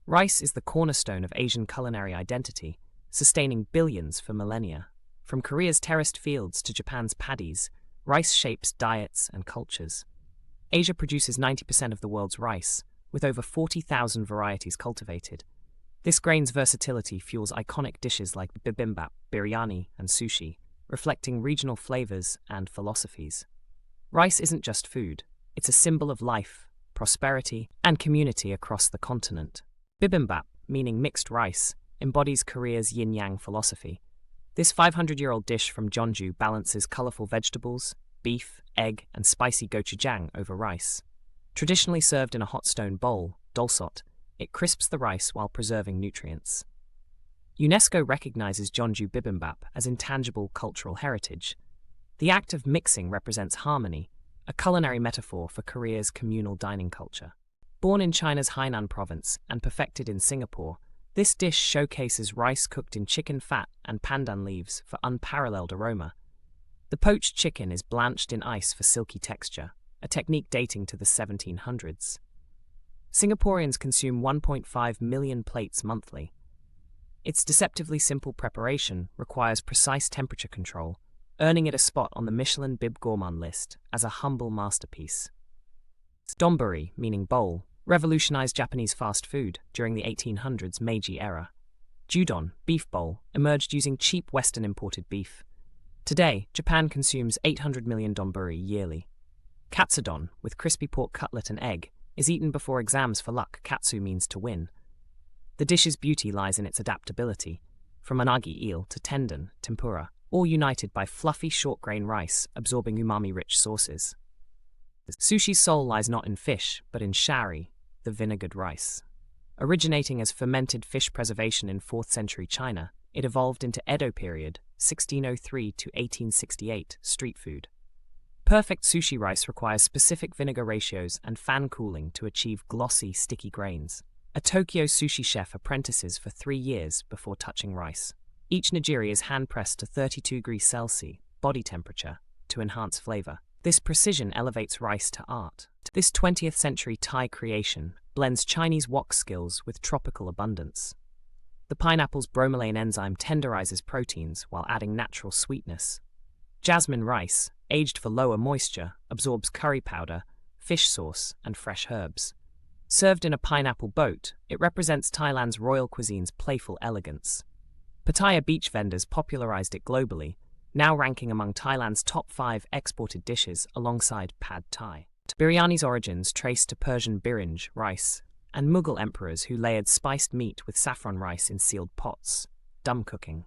Rice is the cornerstone of Asian culinary identity, sustaining billions for millennia. From Korea's terraced fields to Japan's paddies, rice shapes diets and cultures. Asia produces 90% of the world's rice, with over 40,000 varieties cultivated. This grain's versatility fuels iconic dishes like Bibimbap, Biryani, and Sushi, reflecting regional flavors and philosophies. Rice isn't just food, it's a symbol of life, prosperity, and community across the continent. Bibimbap, meaning mixed rice, embodies Korea's yin-yang philosophy. This 500-year-old dish from Jeonju balances colorful vegetables, beef, egg, and spicy gochujang over rice. Traditionally served in a hot stone bowl, dolsot, it crisps the rice while preserving nutrients. UNESCO recognizes Jeonju Bibimbap as intangible cultural heritage. The act of mixing represents harmony, a culinary metaphor for Korea's communal dining culture. Born in China's Hainan province and perfected in Singapore, this dish showcases rice cooked in chicken fat and pandan leaves for unparalleled aroma. The poached chicken is blanched in ice for silky texture, a technique dating to the 1700s. Singaporeans consume 1.5 million plates monthly. Its deceptively simple preparation requires precise temperature control, earning it a spot on the Michelin Bib Gourmand list as a humble masterpiece. Donburi, meaning bowl, revolutionized Japanese fast food during the 1800s Meiji era. Gyudon, beef bowl, emerged using cheap Western imported beef. Today, Japan consumes 800 million donburi yearly. Katsudon, with crispy pork cutlet and egg, is eaten before exams for luck. Katsu means to win. The dish's beauty lies in its adaptability, from unagi eel to tendon, tempura, all united by fluffy short-grain rice absorbing umami-rich sauces. Sushi's soul lies not in fish, but in shari, the vinegared rice. Originating as fermented fish preservation in 4th century China, it evolved into Edo period, 1603 to 1868, street food. Perfect sushi rice requires specific vinegar ratios and fan cooling to achieve glossy, sticky grains. A Tokyo sushi chef apprentices for 3 years before touching rice. Each nigiri is hand-pressed to 32 degrees Celsius, body temperature, to enhance flavor. This precision elevates rice to art. This 20th century Thai creation blends Chinese wok skills with tropical abundance. The pineapple's bromelain enzyme tenderizes proteins while adding natural sweetness. Jasmine rice, aged for lower moisture, absorbs curry powder, fish sauce, and fresh herbs. Served in a pineapple boat, it represents Thailand's royal cuisine's playful elegance. Pattaya beach vendors popularized it globally, now ranking among Thailand's top 5 exported dishes alongside pad thai. Biryani's origins trace to Persian birinj rice and Mughal emperors who layered spiced meat with saffron rice in sealed pots, dum cooking.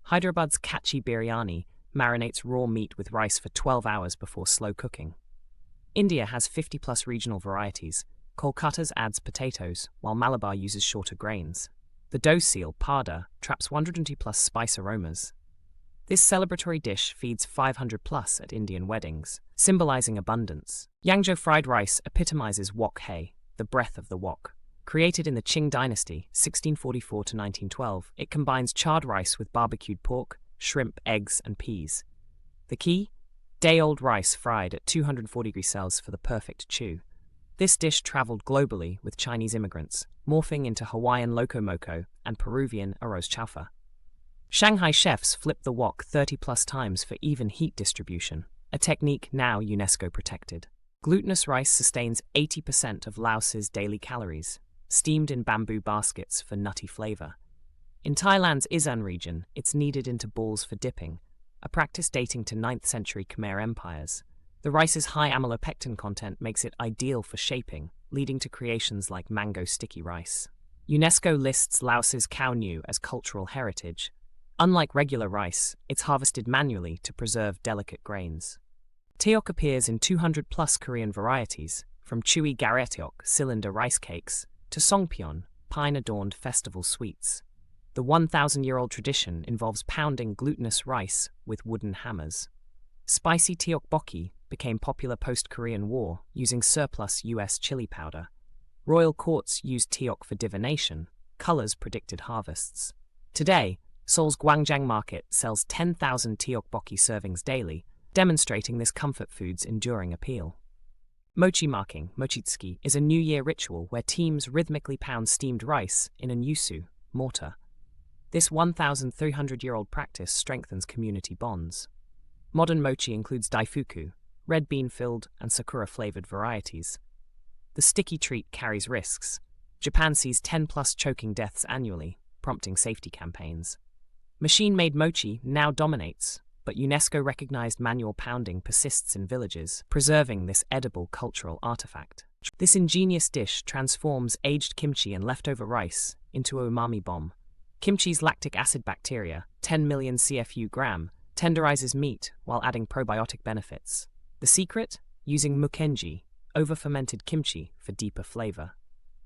Hyderabad's Kachi biryani marinates raw meat with rice for 12 hours before slow cooking. India has 50-plus regional varieties. Kolkata's adds potatoes, while Malabar uses shorter grains. The dough seal, pada, traps 120-plus spice aromas. This celebratory dish feeds 500-plus at Indian weddings, symbolizing abundance. Yangzhou fried rice epitomizes wok hei, the breath of the wok. Created in the Qing dynasty, 1644 to 1912, it combines charred rice with barbecued pork, shrimp, eggs, and peas. The key? Day-old rice fried at 240 degrees Celsius for the perfect chew. This dish traveled globally with Chinese immigrants, morphing into Hawaiian locomoco and Peruvian arroz chaufa. Shanghai chefs flipped the wok 30-plus times for even heat distribution, a technique now UNESCO protected. Glutinous rice sustains 80% of Laos's daily calories, steamed in bamboo baskets for nutty flavor. In Thailand's Isan region, it's kneaded into balls for dipping, a practice dating to 9th century Khmer empires. The rice's high amylopectin content makes it ideal for shaping, leading to creations like mango sticky rice. UNESCO lists Laos's khao nu as cultural heritage. Unlike regular rice, it's harvested manually to preserve delicate grains. Tteok appears in 200-plus Korean varieties, from Chewy Tteok cylinder rice cakes to songpyeon, pine-adorned festival sweets. The 1,000-year-old tradition involves pounding glutinous rice with wooden hammers. Spicy tteokbokki became popular post-Korean War, using surplus U.S. chili powder. Royal courts used tteok for divination. Colors predicted harvests. Today, Seoul's Gwangjang market sells 10,000 tteokbokki servings daily, demonstrating this comfort food's enduring appeal. Mochi marking, mochitsuki, is a New Year ritual where teams rhythmically pound steamed rice in a nyusu mortar. This 1,300-year-old practice strengthens community bonds. Modern mochi includes daifuku, red bean-filled and sakura-flavored varieties. The sticky treat carries risks. Japan sees 10-plus choking deaths annually, prompting safety campaigns. Machine-made mochi now dominates, but UNESCO-recognized manual pounding persists in villages, preserving this edible cultural artifact. This ingenious dish transforms aged kimchi and leftover rice into a umami bomb. Kimchi's lactic acid bacteria, 10 million CFU/gram, tenderizes meat while adding probiotic benefits. The secret? Using mukenji, over-fermented kimchi, for deeper flavor.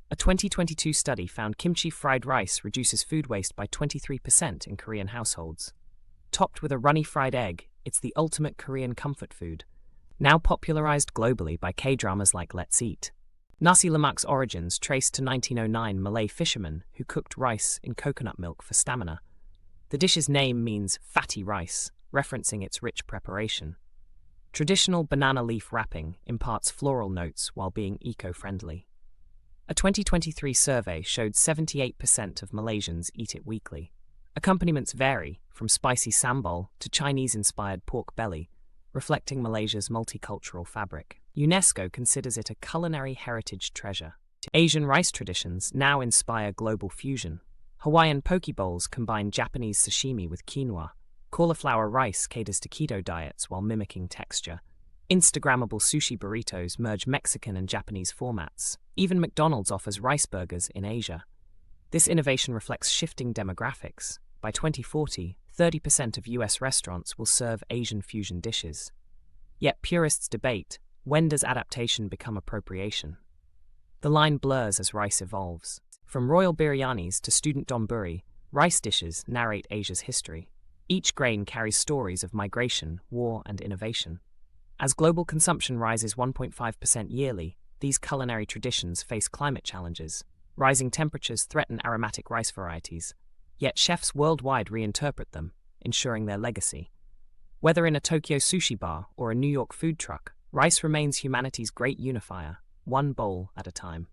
A 2022 study found kimchi fried rice reduces food waste by 23% in Korean households. Topped with a runny fried egg, it's the ultimate Korean comfort food, now popularized globally by K-dramas like Let's Eat. Nasi Lemak's origins traced to 1909 Malay fishermen who cooked rice in coconut milk for stamina. The dish's name means fatty rice, referencing its rich preparation. Traditional banana leaf wrapping imparts floral notes while being eco-friendly. A 2023 survey showed 78% of Malaysians eat it weekly. Accompaniments vary, from spicy sambal to Chinese-inspired pork belly, reflecting Malaysia's multicultural fabric. UNESCO considers it a culinary heritage treasure. Asian rice traditions now inspire global fusion. Hawaiian poke bowls combine Japanese sashimi with quinoa. Cauliflower rice caters to keto diets while mimicking texture. Instagrammable sushi burritos merge Mexican and Japanese formats. Even McDonald's offers rice burgers in Asia. This innovation reflects shifting demographics. By 2040, 30% of US restaurants will serve Asian fusion dishes. Yet purists debate, when does adaptation become appropriation? The line blurs as rice evolves. From royal biryanis to student donburi, rice dishes narrate Asia's history. Each grain carries stories of migration, war, and innovation. As global consumption rises 1.5% yearly, these culinary traditions face climate challenges. Rising temperatures threaten aromatic rice varieties, yet chefs worldwide reinterpret them, ensuring their legacy. Whether in a Tokyo sushi bar or a New York food truck, rice remains humanity's great unifier, one bowl at a time.